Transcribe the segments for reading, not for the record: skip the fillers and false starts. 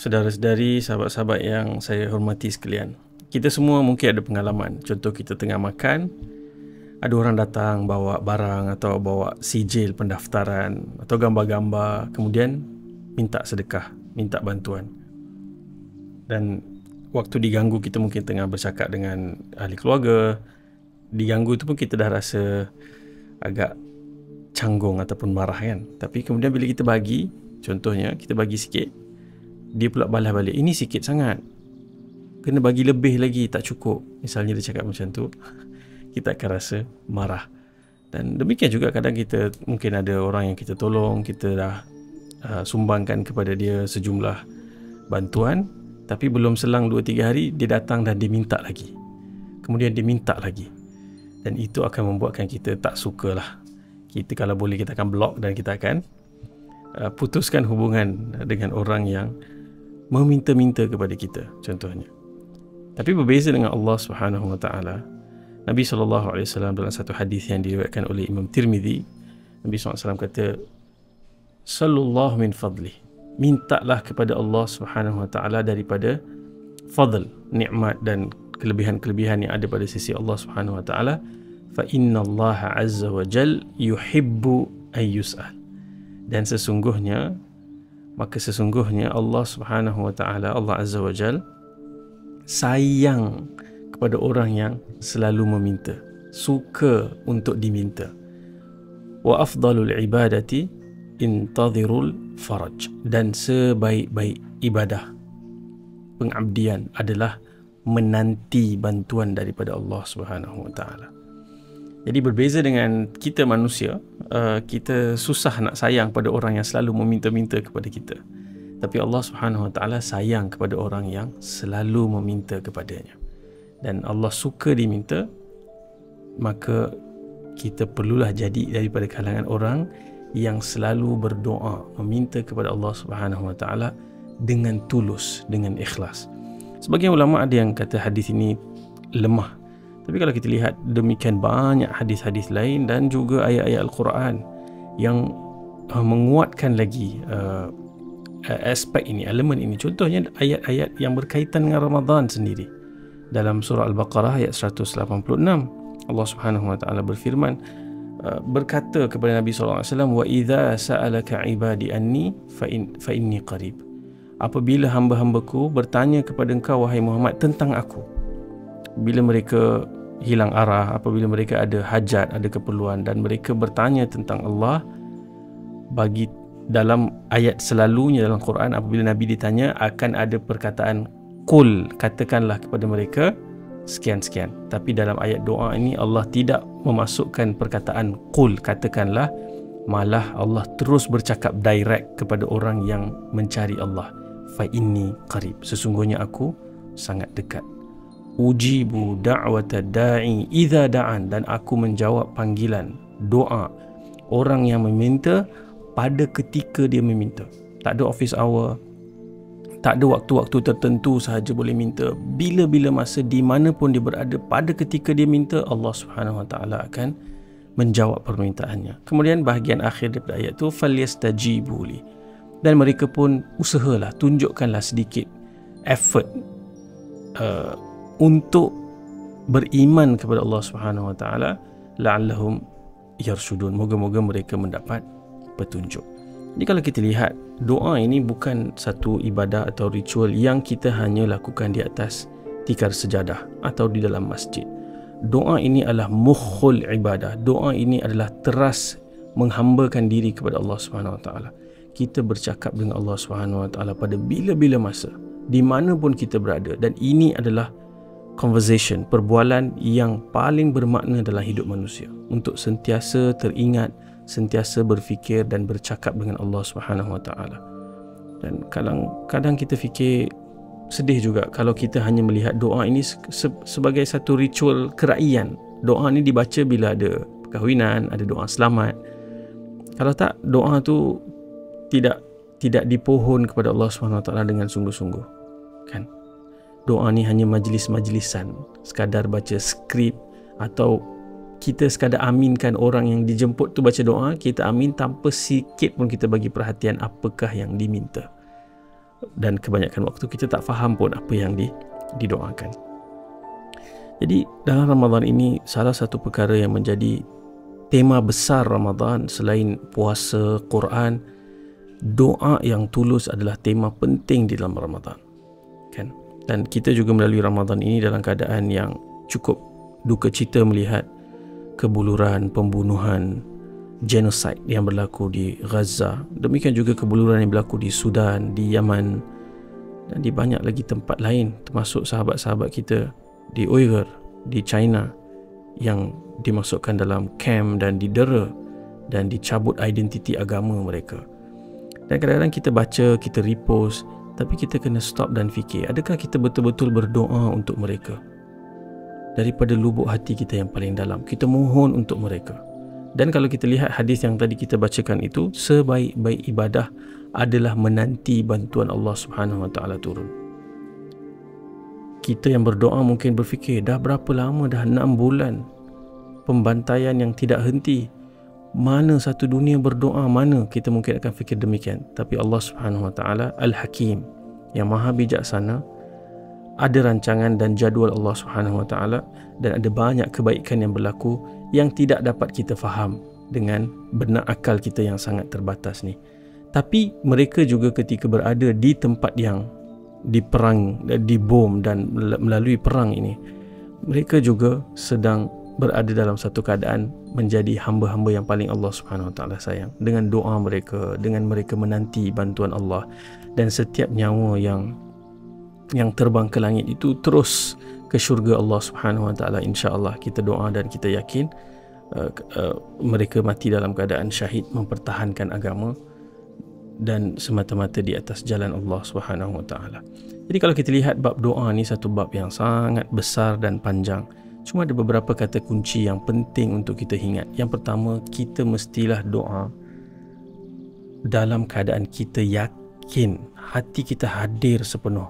Saudara-saudari, sahabat-sahabat yang saya hormati sekalian, kita semua mungkin ada pengalaman. Contoh, kita tengah makan, ada orang datang bawa barang atau bawa sijil pendaftaran atau gambar-gambar, kemudian minta sedekah, minta bantuan. Dan waktu diganggu, kita mungkin tengah bercakap dengan ahli keluarga. Diganggu tu pun kita dah rasa agak canggung ataupun marah kan. Tapi kemudian bila kita bagi, contohnya kita bagi sikit, dia pula balas balik, ini sikit sangat, kena bagi lebih lagi, tak cukup. Misalnya dia cakap macam tu, kita akan rasa marah. Dan demikian juga kadang kita, mungkin ada orang yang kita tolong, kita dah sumbangkan kepada dia sejumlah bantuan, tapi belum selang 2-3 hari dia datang dan dia minta lagi, kemudian dia minta lagi. Dan itu akan membuatkan kita tak sukalah. Kita kalau boleh, kita akan block dan kita akan putuskan hubungan dengan orang yang meminta-minta kepada kita, contohnya. Tapi berbeza dengan Allah Subhanahu Wa Taala. Nabi SAW dalam satu hadis yang diriwayatkan oleh Imam Tirmizi, Nabi SAW kata, sallallahu min fadlih, mintalah kepada Allah Subhanahu Wa Taala daripada fadl, nikmat dan kelebihan-kelebihan yang ada pada sisi Allah Subhanahu Wa Taala. Fa inna Allah azza wa jal yuhibbu an yus'al, dan sesungguhnya Allah Subhanahu Wa Taala, Allah Azza wa Jal, sayang kepada orang yang selalu meminta, suka untuk diminta. Wa afdalul ibadati intadhirul faraj, dan sebaik-baik ibadah, pengabdian adalah menanti bantuan daripada Allah Subhanahu Wa Taala. Jadi berbeza dengan kita manusia, kita susah nak sayang pada orang yang selalu meminta-minta kepada kita. Tapi Allah Subhanahu Wa Taala sayang kepada orang yang selalu meminta kepadanya. Dan Allah suka diminta, maka kita perlulah jadi daripada kalangan orang yang selalu berdoa, meminta kepada Allah Subhanahu Wa Taala dengan tulus, dengan ikhlas. Sebagian ulama ada yang kata hadis ini lemah. Tapi kalau kita lihat demikian banyak hadis-hadis lain dan juga ayat-ayat Al-Quran yang menguatkan lagi aspek ini, elemen ini. Contohnya ayat-ayat yang berkaitan dengan Ramadan sendiri. Dalam surah Al-Baqarah ayat 186, Allah Subhanahu Wa Taala berfirman, berkata kepada Nabi SAW, wa idza sa'alaka ibadi anni fa inni qarib. Apabila hamba-hambaku bertanya kepada engkau wahai Muhammad tentang aku, bila mereka hilang arah, apabila mereka ada hajat, ada keperluan dan mereka bertanya tentang Allah, bagi dalam ayat selalunya dalam Quran, apabila Nabi ditanya akan ada perkataan qul, katakanlah kepada mereka sekian-sekian. Tapi dalam ayat doa ini Allah tidak memasukkan perkataan qul, katakanlah, malah Allah terus bercakap direct kepada orang yang mencari Allah. Fa inni qarib, sesungguhnya aku sangat dekat. Ujibu da'wata da'i idza da'an, dan aku menjawab panggilan doa orang yang meminta pada ketika dia meminta. Tak ada office hour, tak ada waktu-waktu tertentu sahaja boleh minta. Bila-bila masa, di mana pun dia berada, pada ketika dia minta, Allah Subhanahu Wa Taala akan menjawab permintaannya. Kemudian bahagian akhir daripada ayat tu, falyastajibu li, dan mereka pun usahalah, tunjukkanlah sedikit effort untuk beriman kepada Allah Subhanahu Wa Taala, la'allahum yarshudun, moga-moga mereka mendapat petunjuk. Jadi kalau kita lihat, doa ini bukan satu ibadah atau ritual yang kita hanya lakukan di atas tikar sejadah atau di dalam masjid. Doa ini adalah mukhul ibadah. Doa ini adalah teras menghambakan diri kepada Allah Subhanahu Wa Taala. Kita bercakap dengan Allah Subhanahu Wa Taala pada bila-bila masa, di mana pun kita berada, dan ini adalah conversation, perbualan yang paling bermakna dalam hidup manusia, untuk sentiasa teringat, sentiasa berfikir dan bercakap dengan Allah Subhanahu Wa Taala. Dan kadang kita fikir sedih juga kalau kita hanya melihat doa ini sebagai satu ritual keraian. Doa ini dibaca bila ada perkahwinan, ada doa selamat. Kalau tak, doa tu tidak dipohon kepada Allah Subhanahu Wa Taala dengan sungguh-sungguh, kan? Doa ni hanya majlis-majlisan, sekadar baca skrip, atau kita sekadar aminkan orang yang dijemput tu baca doa, kita amin tanpa sikit pun kita bagi perhatian apakah yang diminta. dan kebanyakan waktu kita tak faham pun apa yang didoakan. Jadi dalam Ramadan ini, salah satu perkara yang menjadi tema besar Ramadan selain puasa, Quran, doa yang tulus adalah tema penting di dalam Ramadan, kan? Dan kita juga melalui Ramadan ini dalam keadaan yang cukup duka cita melihat kebuluran, pembunuhan, genocide yang berlaku di Gaza. Demikian juga kebuluran yang berlaku di Sudan, di Yaman, dan di banyak lagi tempat lain, termasuk sahabat-sahabat kita di Uyghur, di China, yang dimasukkan dalam camp dan didera dan dicabut identiti agama mereka. Dan kadang-kadang kita baca, kita repost, tapi kita kena stop dan fikir, adakah kita betul-betul berdoa untuk mereka? Daripada lubuk hati kita yang paling dalam, kita mohon untuk mereka. Dan kalau kita lihat hadis yang tadi kita bacakan itu, sebaik-baik ibadah adalah menanti bantuan Allah Subhanahu Wa Taala turun. Kita yang berdoa mungkin berfikir, dah berapa lama, dah 6 bulan pembantaian yang tidak henti, mana satu dunia berdoa, mana kita mungkin akan fikir demikian. Tapi Allah Subhanahu Wa Taala Al-Hakim, yang maha bijaksana, ada rancangan dan jadual Allah Subhanahu Wa Taala, dan ada banyak kebaikan yang berlaku yang tidak dapat kita faham dengan benak akal kita yang sangat terbatas ni. Tapi mereka juga ketika berada di tempat yang diperang, dibom dan melalui perang ini, mereka juga sedang berada dalam satu keadaan menjadi hamba-hamba yang paling Allah Subhanahu Wa Taala sayang. Dengan doa mereka, dengan mereka menanti bantuan Allah, dan setiap nyawa yang terbang ke langit itu terus ke syurga Allah Subhanahu Wa Taala, insya-Allah. Kita doa dan kita yakin mereka mati dalam keadaan syahid mempertahankan agama dan semata-mata di atas jalan Allah Subhanahu Wa Taala. Jadi kalau kita lihat bab doa ni satu bab yang sangat besar dan panjang. Cuma ada beberapa kata kunci yang penting untuk kita ingat. Yang pertama, kita mestilah doa dalam keadaan kita yakin, hati kita hadir sepenuh.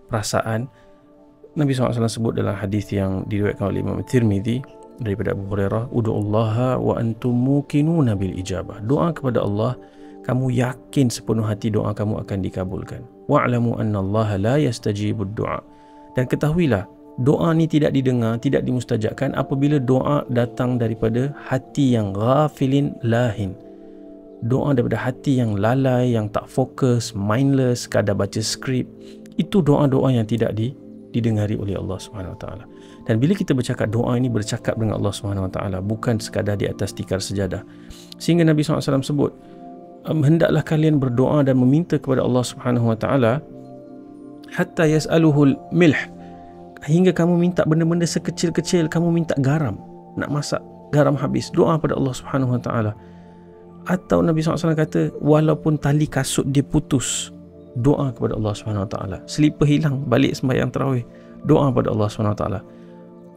Perasaan Nabi SAW sebut dalam hadis yang diriwayatkan oleh Imam Tirmizi daripada Abu Hurairah, "Ud'ullaha wa antum muqinuna bil ijabah." Doa kepada Allah, kamu yakin sepenuh hati doa kamu akan dikabulkan. Wa'lamu anna Allah la yastajibud du'a. Dan ketahuilah, doa ni tidak didengar, tidak dimustajabkan apabila doa datang daripada hati yang ghafilin lahin. Doa daripada hati yang lalai, yang tak fokus, mindless, sekadar baca skrip. Itu doa-doa yang tidak didengari oleh Allah Subhanahu Wa Taala. Dan bila kita bercakap, doa ini bercakap dengan Allah Subhanahu Wa Taala, bukan sekadar di atas tikar sejadah. Sehingga Nabi SAW sebut, hendaklah kalian berdoa dan meminta kepada Allah Subhanahu Wa Taala hatta yas'aluhul milh, hingga kamu minta benda-benda sekecil-kecil, kamu minta garam, nak masak garam habis, doa pada Allah Subhanahu Wa Taala. Atau Nabi SAW kata, walaupun tali kasut dia putus, doa kepada Allah Subhanahu Wa Taala. Selipar hilang, balik sembahyang tarawih, doa pada Allah Subhanahu Wa Taala.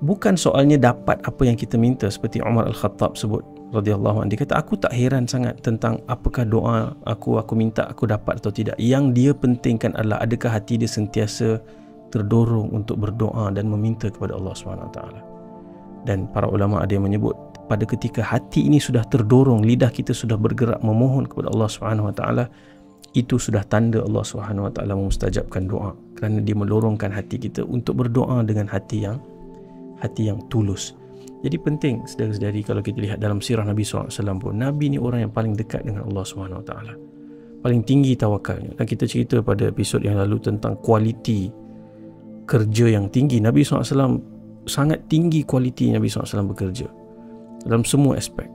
Bukan soalnya dapat apa yang kita minta, seperti Umar Al-Khattab sebut radhiyallahu anhu, dia kata, aku tak heran sangat tentang apakah doa aku minta aku dapat atau tidak. Yang dia pentingkan adalah adakah hati dia sentiasa terdorong untuk berdoa dan meminta kepada Allah Subhanahu Wa Taala. Dan para ulama ada yang menyebut, pada ketika hati ini sudah terdorong, lidah kita sudah bergerak memohon kepada Allah Subhanahu Wa Taala, itu sudah tanda Allah Subhanahu Wa Taala memustajabkan doa, kerana dia melorongkan hati kita untuk berdoa dengan hati yang tulus. Jadi penting, saudara-saudari, kalau kita lihat dalam sirah Nabi SAW pun, Nabi ni orang yang paling dekat dengan Allah Subhanahu Wa Taala, paling tinggi tawakalnya. Dan kita cerita pada episod yang lalu tentang kualiti kerja yang tinggi. Nabi SAW sangat tinggi kualiti Nabi SAW bekerja dalam semua aspek.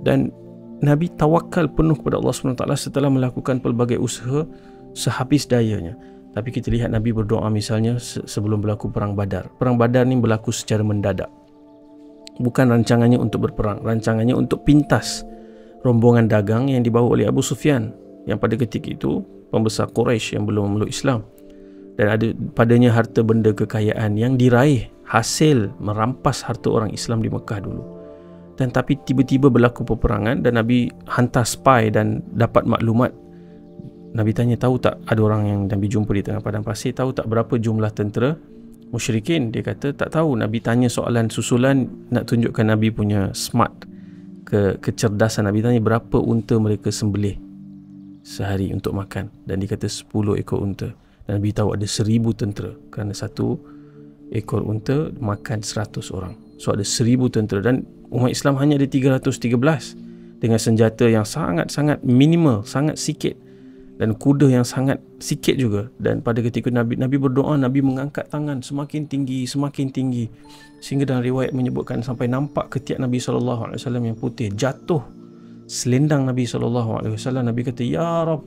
Dan Nabi tawakal penuh kepada Allah SWT setelah melakukan pelbagai usaha sehabis dayanya. Tapi kita lihat Nabi berdoa misalnya sebelum berlaku Perang Badar. Perang Badar ni berlaku secara mendadak. Bukan rancangannya untuk berperang, rancangannya untuk pintas rombongan dagang yang dibawa oleh Abu Sufyan, yang pada ketika itu pembesar Quraisy yang belum memeluk Islam. Dan ada padanya harta benda kekayaan yang diraih hasil merampas harta orang Islam di Mekah dulu. Dan tapi tiba-tiba berlaku peperangan dan Nabi hantar spy dan dapat maklumat. Nabi tanya, tahu tak, ada orang yang Nabi jumpa di tengah padang pasir, tahu tak berapa jumlah tentera musyrikin? Dia kata tak tahu. Nabi tanya soalan susulan nak tunjukkan Nabi punya smart, kecerdasan. Nabi tanya berapa unta mereka sembelih sehari untuk makan, dan dia kata 10 ekor unta, dan Nabi tahu ada 1000 tentera kerana satu ekor unta makan 100 orang. So ada 1000 tentera, dan umat Islam hanya ada 313 dengan senjata yang sangat-sangat minimal, sangat sikit, dan kuda yang sangat sikit juga. Dan pada ketika Nabi berdoa, Nabi mengangkat tangan semakin tinggi, sehingga dalam riwayat menyebutkan sampai nampak ketiak Nabi SAW yang putih jatuh selendang Nabi SAW. Nabi kata, Ya Rab,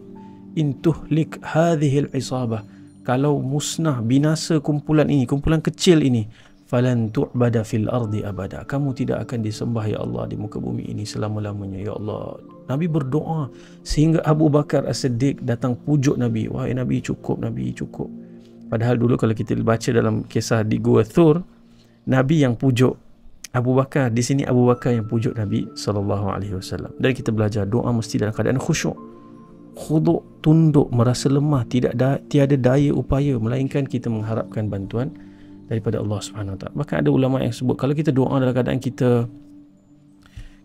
intuhlik hadhil isabah, kalau musnah, binasa kumpulan ini, kumpulan kecil ini, falan tu'bada fil ardi abada, kamu tidak akan disembah ya Allah di muka bumi ini selama-lamanya ya Allah. Nabi berdoa sehingga Abu Bakar As-Siddiq datang pujuk Nabi, wahai Nabi, cukup Nabi, cukup. Padahal dulu kalau kita baca dalam kisah di Gua Thur, Nabi yang pujuk Abu Bakar, di sini Abu Bakar yang pujuk Nabi SAW. Dan kita belajar doa mesti dalam keadaan khusyuk, khuduk, tunduk, merasa lemah, tiada daya upaya, melainkan kita mengharapkan bantuan daripada Allah Subhanahu Wa Taala. Bahkan ada ulama yang sebut, kalau kita doa dalam keadaan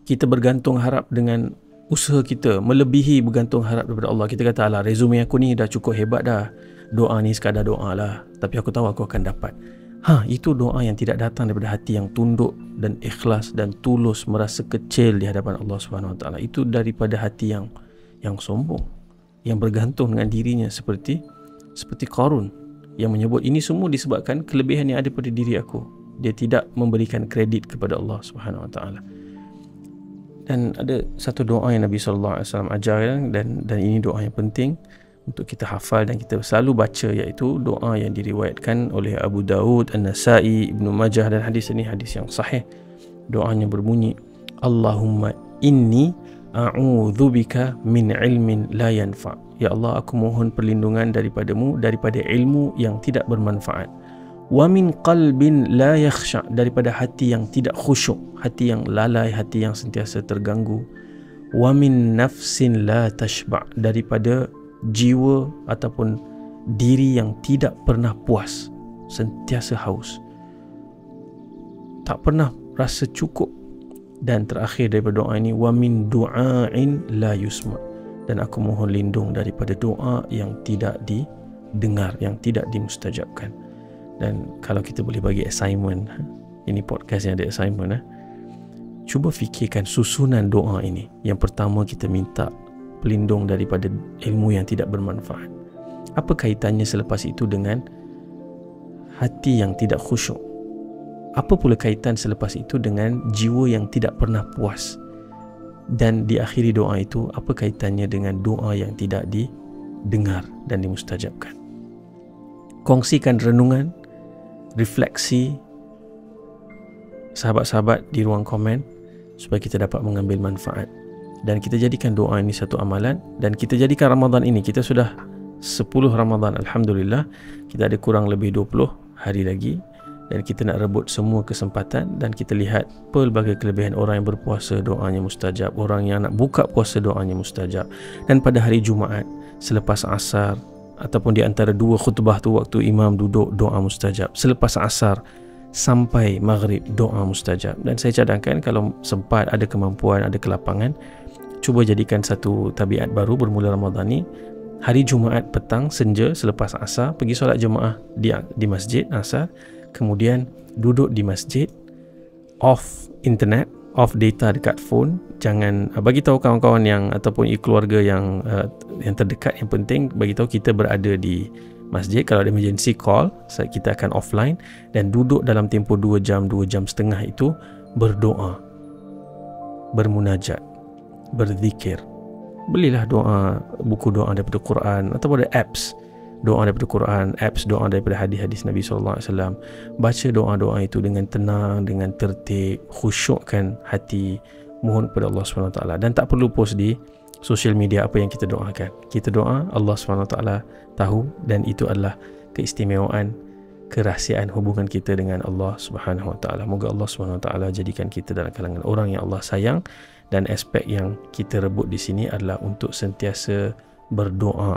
kita bergantung harap dengan usaha kita, melebihi bergantung harap daripada Allah, kita kata, alah, resume aku ni dah cukup hebat dah, doa ni sekadar doa lah, tapi aku tahu aku akan dapat. Itu doa yang tidak datang daripada hati yang tunduk dan ikhlas dan tulus, merasa kecil di hadapan Allah Subhanahu Wa Taala. Itu daripada hati yang sombong, yang bergantung dengan dirinya, seperti Qarun yang menyebut ini semua disebabkan kelebihan yang ada pada diri aku. Dia tidak memberikan kredit kepada Allah Subhanahu Wa Taala. Dan ada satu doa yang Nabi SAW ajarkan, dan ini doa yang penting untuk kita hafal dan kita selalu baca, iaitu doa yang diriwayatkan oleh Abu Daud, An-Nasai, Ibnu Majah, dan hadis ini hadis yang sahih. Doanya berbunyi, Allahumma inni a'udzubika min ilmin la yanfa. Ya Allah, aku mohon perlindungan daripadamu daripada ilmu yang tidak bermanfaat. Wa min qalbin la yakhsha, daripada hati yang tidak khusyuk, hati yang lalai, hati yang sentiasa terganggu. Wa min nafsin la tashba, daripada jiwa ataupun diri yang tidak pernah puas, sentiasa haus, tak pernah rasa cukup. Dan terakhir daripada doa ini, wa min du'ain la yusma, dan aku mohon lindung daripada doa yang tidak didengar, yang tidak dimustajabkan. Dan kalau kita boleh bagi assignment, ini podcast yang ada assignment, cuba fikirkan susunan doa ini. Yang pertama, kita minta pelindung daripada ilmu yang tidak bermanfaat. Apa kaitannya selepas itu dengan hati yang tidak khusyuk? Apa pula kaitan selepas itu dengan jiwa yang tidak pernah puas? Dan diakhiri doa itu, apa kaitannya dengan doa yang tidak didengar dan dimustajabkan? Kongsikan renungan, refleksi sahabat-sahabat di ruang komen supaya kita dapat mengambil manfaat. Dan kita jadikan doa ini satu amalan, dan kita jadikan Ramadan ini, kita sudah 10 Ramadan, Alhamdulillah, kita ada kurang lebih 20 hari lagi, dan kita nak rebut semua kesempatan. Dan kita lihat pelbagai kelebihan orang yang berpuasa, doanya mustajab, orang yang nak buka puasa, doanya mustajab. Dan pada hari Jumaat selepas asar, ataupun di antara dua khutbah tu, waktu imam duduk, doa mustajab. Selepas asar sampai maghrib, doa mustajab. Dan saya cadangkan, kalau sempat, ada kemampuan, ada kelapangan, cuba jadikan satu tabiat baru bermula Ramadan ni. Hari Jumaat petang, senja, selepas asar, pergi solat jemaah di masjid asar, kemudian duduk di masjid, off internet, off data dekat phone. Jangan bagi tahu kawan-kawan yang ataupun keluarga yang terdekat, yang penting bagi tahu kita berada di masjid. Kalau ada emergency call, kita akan offline, dan duduk dalam tempoh 2 jam setengah itu berdoa, bermunajat, berzikir. Belilah buku doa daripada Quran, ataupun ada apps doa daripada Quran, apps doa daripada hadis-hadis Nabi SAW. Baca doa-doa itu dengan tenang, dengan tertib, khusyukkan hati, mohon kepada Allah SWT. Dan tak perlu post di social media apa yang kita doakan. Kita doa, Allah SWT tahu, dan itu adalah keistimewaan, kerahsiaan hubungan kita dengan Allah SWT. Moga Allah SWT jadikan kita dalam kalangan orang yang Allah sayang. Dan aspek yang kita rebut di sini adalah untuk sentiasa berdoa